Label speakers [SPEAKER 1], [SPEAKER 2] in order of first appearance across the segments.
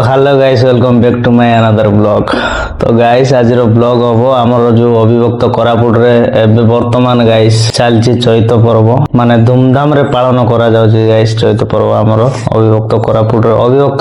[SPEAKER 1] Hello guys welcome back to my another blog. तो guys आज blog हम आमर जो अविभक्त कोरापुट रे एबे वर्तमान गाइस चलची चैत पर्व माने धूमधाम रे पालन करा जाउची गाइस। चैत पर्व आमर अविभक्त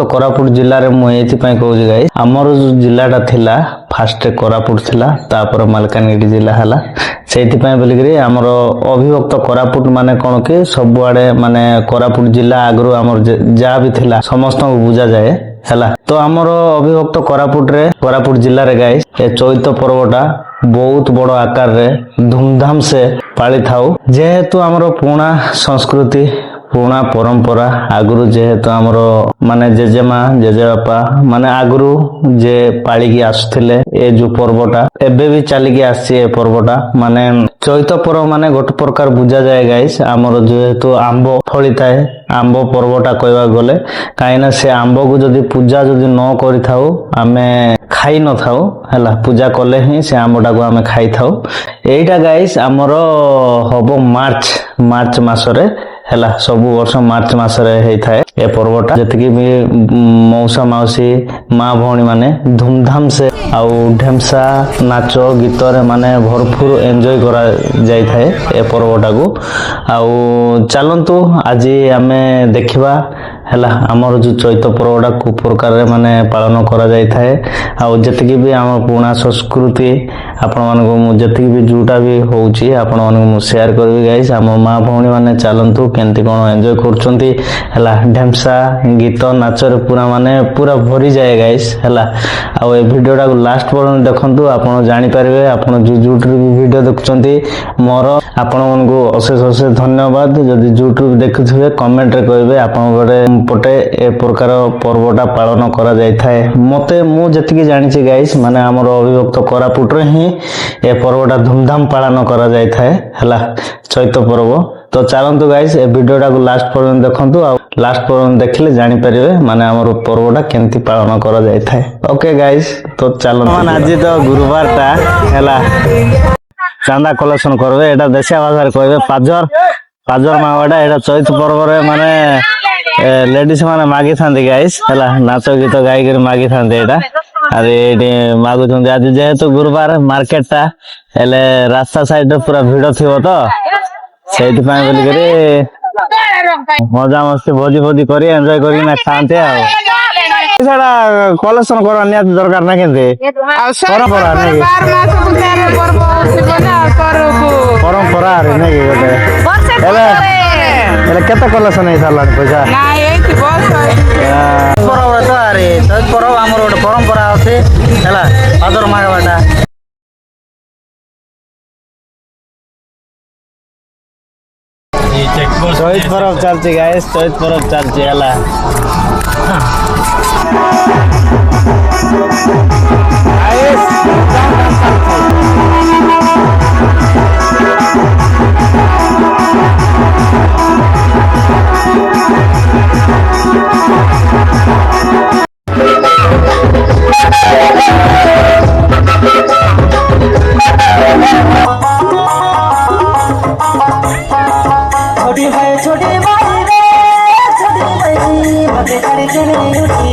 [SPEAKER 1] कोरापुट जिल्ला रे मु एथि पय कहूची गाइस आमर जो जिल्लाटा थिला फास्ट कोरापुट थिला तापर मालकानगिरी जिल्ला हला सेथि पय बोलिकरी आमर अविभक्त कोरापुट माने कोन के सब आडे माने कोरापुट जिल्ला आगरो आमर जा भी थिला समस्त को बुझा जाए हैला। तो आमर अविभक्त कोरापुट जिल्ला रे गाइस ए चैत पर्वटा बहुत बड़ आकार रे धूमधाम से पाली थाउ जेहेतु आमर पुराना संस्कृति पुराना परंपरा आगुरु जेहेतु आमर माने जेजेमा जेजेबापा माने आगुरु जे पाली की आसुथिले ए जो पर्वटा एबे भी चली की आसी ए पर्वटा माने चैत पर्व माने गोटे प्रकार बुझा जाए गाइस आमर जेहेतु आंब फली थाए आंब पर्वटा कहवा गले काईना से आंब को जदी पूजा जदी न करि थाउ आमे खाई न थाउ हैला पूजा कले ही से आंबटा को आमे खाई थाउ। एटा गाइस आमर हबो मार्च मासरे हैला सब वर्ष मार्च मासरे हेई थाए ए पर्वटा जतिकी भी मौसा माउसी माँ भौणी माने धूमधाम से आउ ढेमसा नाच गीत रे माने भरपूर एंजॉय करा जाई थाए ए पर्वटा को। आउ चलंतु आज आमे देखिबा हैला आमर जो चैत पर्वटा को प्रकार रे माने पालन करा जाई थाए आउ जतिकी भी आम पुराना संस्कृति आपण मानको मु जतिकी भी जोटा भी होउची आपण मानको मु शेयर करबी गाइस आम माँ भौणी माने चलंतु केंती कोन एंजॉय करचंती हैला ढेमसा गीत नाच रे पूरा भरी जाए गाइस हैला। आउ ए वीडियोटा को लास्ट पर्यंत देखंतु आपण जानि पारिबे आपण यूट्यूब वीडियो देखुचंती मोर आपण मानको अशेष धन्यवाद। जदि यूट्यूब देखुथिबे कमेंट रे कहबे आपण बडे पटे ए प्रकार पर्वटा पालन करा जाय थाए मते मु जतिकी जानिछि गाइस माने हमर अविभक्त कोरापुट रे ही ए पर्वटा धूमधाम पालन करा जाय थाए हैला चैत पर्व। तो चलंतु गाइस ए वीडियोटा को लास्ट पर्यंत देखंतु आ लास्ट पर्यंत देखले जानि परिबे माने हमर पर्वटा केंती पालन करा जाय थाए। ओके गाइस तो चलंतु आज तो गुरुवार ता हैला चांदा कलेक्शन करबे एटा देशिया भाषा रे कहबे पाजर मावाटा एटा चैत पर्व रे माने लेडीज माने मागी थांदी गाइस हैला नाच गीत गाई कर मागी थांदी एटा अरे एटी मागु छंदी आज जेहेतु गुरुवार मार्केट ता एले रास्ता साइड रे पूरा भीड़ थिबो तो सेठी पाए बोली करे मजा मस्ती भोजी करी एंजॉय करी ना खाते आ सेटा कलेक्शन करा निया दरकार ना केंते परंपरा नै परंपरा रे नै गोटे एले केते कलेक्शन है साला पैसा ना एथि बस परब तो अरे तो परब हमर गोटे परंपरा আছে हैला आदर मागबाटा चैत पर्व चलती गाइस चैत पर्व चलती हैला
[SPEAKER 2] छोटी भाई रे छोटी भाई चले उठी